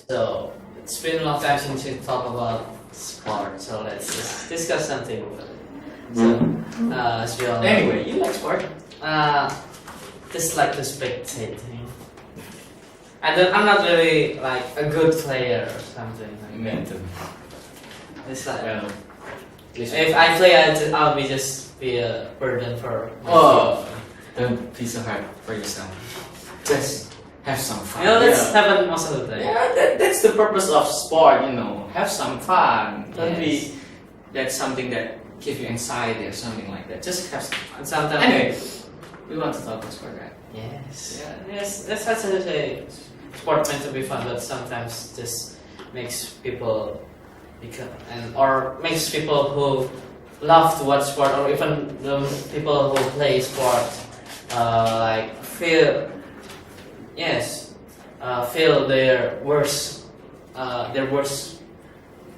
So it's been a long time since we talk about sport, so let's just discuss something about it. So, as we all know, Anyway, you like sport? just like to spectate. I'm not really like a good player or something. Like that. It's like if I play, I'll be just be a burden for my Oh, don't be so hard for yourself. Just have some fun. that's happen most of the time. Yeah, that's the purpose of sport, Have some fun. Don't Yes. be that's something that gives you anxiety or something like that. Just have some fun. And sometimes Anyway, we want to talk about sport, right? yes, Yeah. yes, that's how to say sport meant to be fun, but sometimes just makes people or makes people who love to watch sport, or even the people who play sport, like feel their worst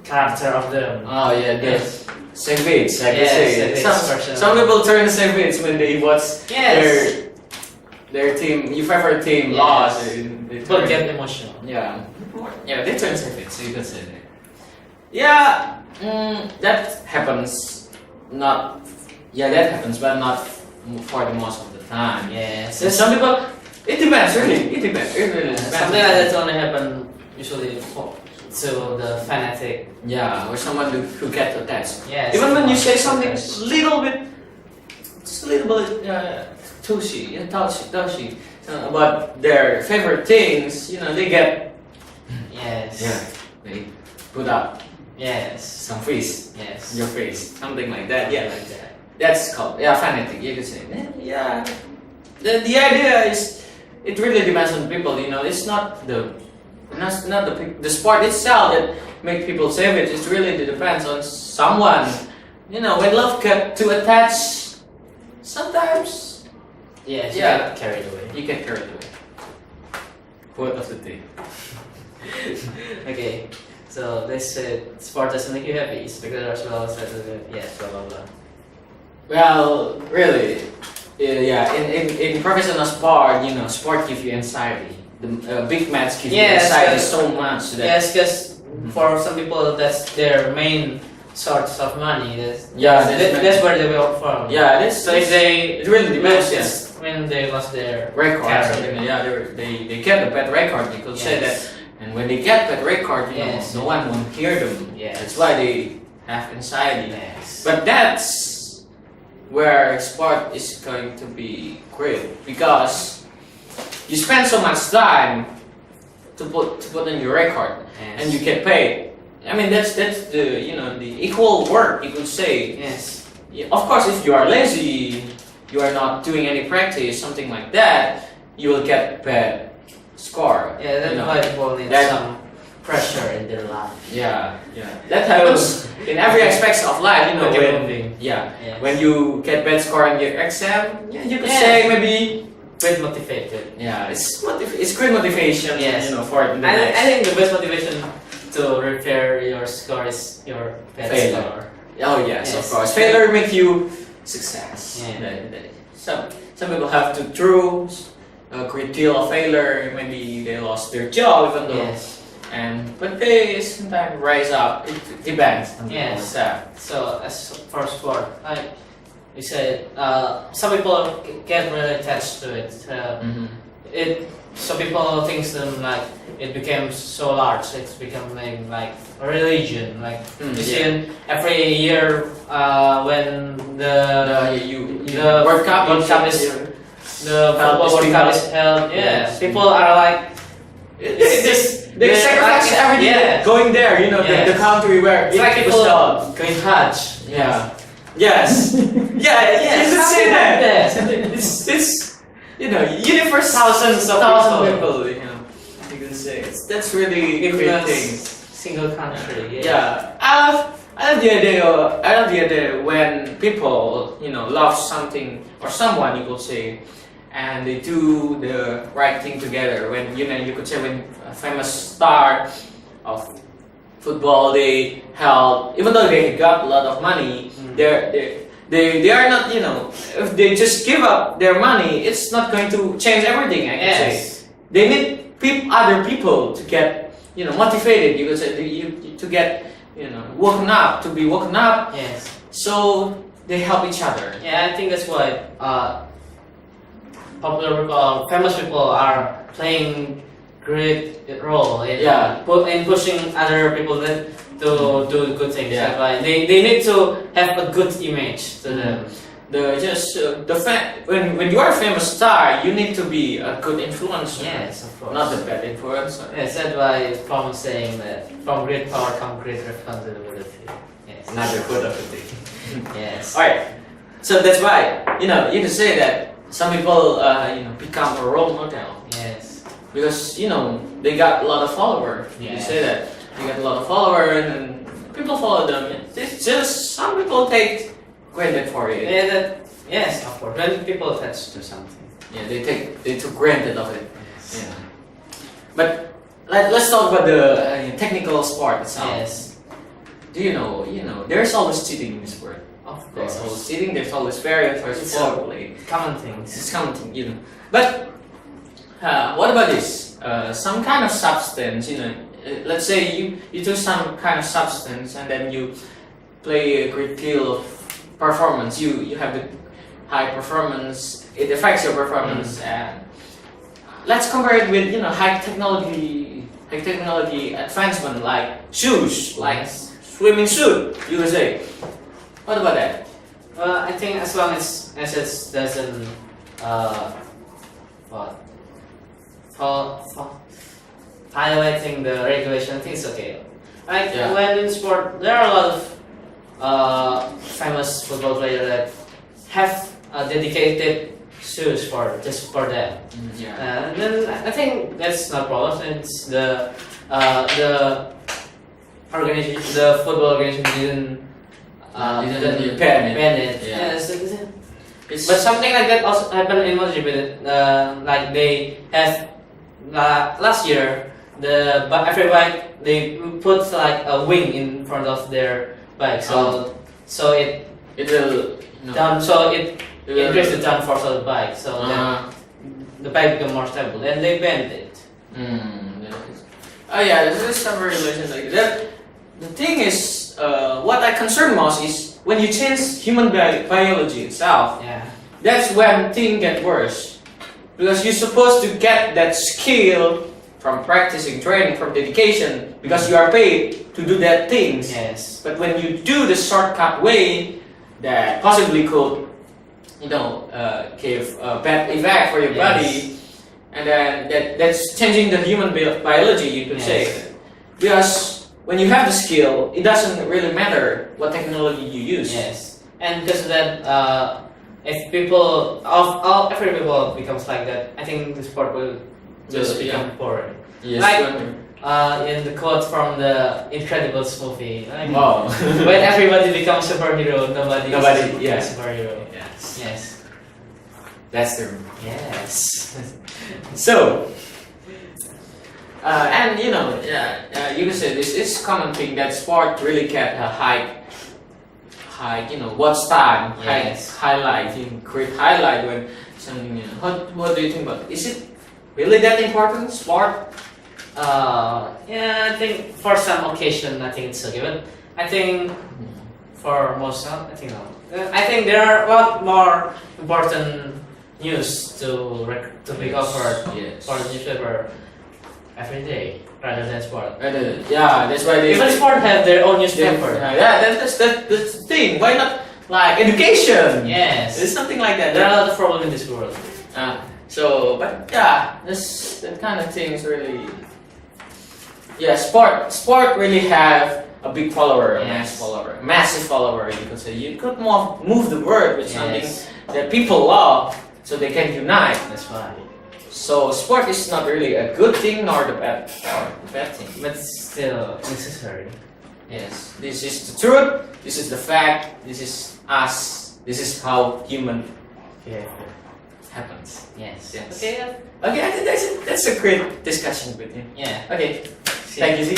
character of them. Oh yeah, Yes. savage, like Yes, they say. savage person. Some people turn savage when they watch Yes. their team, your favorite team Yes. lost. They People turn- get emotional. Yeah, they turn savage. So you can say that. Yeah, that happens. That happens, but not for the most of the time. Yes. So some people, it depends. Really, it depends. It really depends. Something like that only happen usually to the fanatic. Yeah, or someone who gets attached. Yes. Even when you say something Yes. just a little bit touchy about their favorite things, they get, Yes. they put up Yes. some face, Yes. your face, something like that. Yeah, Like that. that's called fanatic. You could say. Yeah. The idea is, it really depends on people. It's not the sport itself that make people savage. It really depends on someone. When love get too attached, sometimes Yes. Yeah. You get carried away. you get carried away. Quote of the day. Okay. So they said sport doesn't make you happy. Spectator as well said yes, blah blah blah. Well, really, in professional sport, sport gives you anxiety. The big match gives you Yes, anxiety yes. so much that Yes, because for some people that's their main source of money. Yeah, That's where they work from. So if they it really depends. lose, Yes. when they lost their Record, career. something, they get a bad record. You could say that, Yes. and when they get bad record, Yes. no one will hear them. Yes. That's why they have anxiety. Yes. But that's where sport is going to be great, because you spend so much time to put in your record, Yes. and you get paid. I mean, that's the the equal work, you could say. Yes. Yeah, of course, if you are lazy, you are not doing any practice, something like that, you will get bad score. Yeah, that's why people need That- some pressure in their life. Yeah, that happens in every aspect of life. When you're When, moving. yeah, Yes. when you get bad score in your exam, you could Yes. say maybe. Get motivated. Yeah, it's great motivation. Yes. For the I next. think the best motivation to repair your score is your bad Failure. score. Oh yes, of Yes. course. Failure make you success. Yeah. Some people have to through a great deal of failure. Maybe they lost their job, even though. Yes. But they sometimes rise up. It depends on Yes. the staff. So as for sport, like you said, some people get really attached to it. Some people think them like it became so large. It's becoming like a religion. Like you see every year when the World Cup is the football World Cup is held. Yeah, Yes. people are like They sacrifice everything Yeah. going there. Yes. The country where It's like it people was held. going Hajj. Yeah. Yes. Yeah. Yes, You could say something like that. that. It's universe. Thousands of people. You can say that's really Give great us thing. single country. Yeah. I love the idea. I love the idea when people love something or someone, you could say, and they do the right thing together. When you could say when a famous star of football, they help, even though they got a lot of money, they are not, if they just give up their money, it's not going to change everything. I can say they need other people to get motivated. You could say to get woken up, to be woken up. Yes. So they help each other. Yeah, I think that's why popular people, famous people are playing great role in in pushing other people to do good things. Yeah. That's why they need to have a good image to them. The fact when you are a famous star, you need to be a good influencer. Yes, of course. Not a bad influencer. Yes, that's why from saying that from great power comes great responsibility. Yes. Not a good of a thing. Yes. Alright. So that's why you can say that some people become a role model. Yes. Because they got a lot of followers. You Yes. say that they got a lot of followers and people follow them. It's just some people take granted for it. Yeah, yes, of course. When people attach to something. Yeah, they took granted of it. Yes. Yeah. But let's talk about the technical sport itself. Yes. Do you know? There's always cheating in this sport. Of There's course. always cheating. There's always variant for It's sport play. common things. It's counting. But what about this? Some kind of substance. Let's say you do some kind of substance and then you play a great deal of performance. You have the high performance. It affects your performance. And let's compare it with high technology advancement like shoes, like swimming suit. You would say. What about that? Well, I think as long as it doesn't violating the regulation, I think it's okay. Like when in sport, there are a lot of famous football players that have dedicated shoes just for them. And then I think that's not a problem since the organization, the football organization didn't ban it. Yeah. Yes, but something like that also happened in MotoGP. Like they have last year, every bike they put like a wing in front of their bike, so it will increase the downforce of the bike, so then the bike become more stable, and they banned it. Oh yeah, there's some regulations like that. The thing is, what I concern most is when you change human biology itself. Yeah. That's when things get worse, because you're supposed to get that skill from practicing, training, from dedication, because you are paid to do that things. Yes. But when you do the shortcut way that possibly could, give a bad effect for your body, and then that's changing the human biology, you could say. Because when you have the skill, it doesn't really matter what technology you use. Yes. And because of that, if every people becomes like that, I think the sport will just become boring. Yes. Like in the quote from the Incredibles movie, Wow. when everybody becomes superhero, nobody is yes. superhero. Yes. Yes. That's true. Yes. So, and you can say this is common thing that sport really get a high, watch time, Yes. highlight, create highlight when something. What do you think about it? Is it really that important, sport? Yeah, I think for some occasion, I think it's okay, but I think for most, I think no. I think there are a lot more important news to be covered for the newspaper every day rather than sport. Yeah, that's why they. Even sport have their own newspaper. That's the thing. Why not like education? Yes, it's something like that. There are a lot of problems in this world. But yeah, that kind of things really. Yeah, sport really have a big follower, a massive follower. You could say you could move the world with something that people love, so they can unite. That's why. So sport is not really a good thing nor the bad thing, but still necessary. Yes, this is the truth. This is the fact. This is us. This is how human happens. Yes. Okay. Okay. I think that's a great discussion with you. Yeah. Okay. Thank you.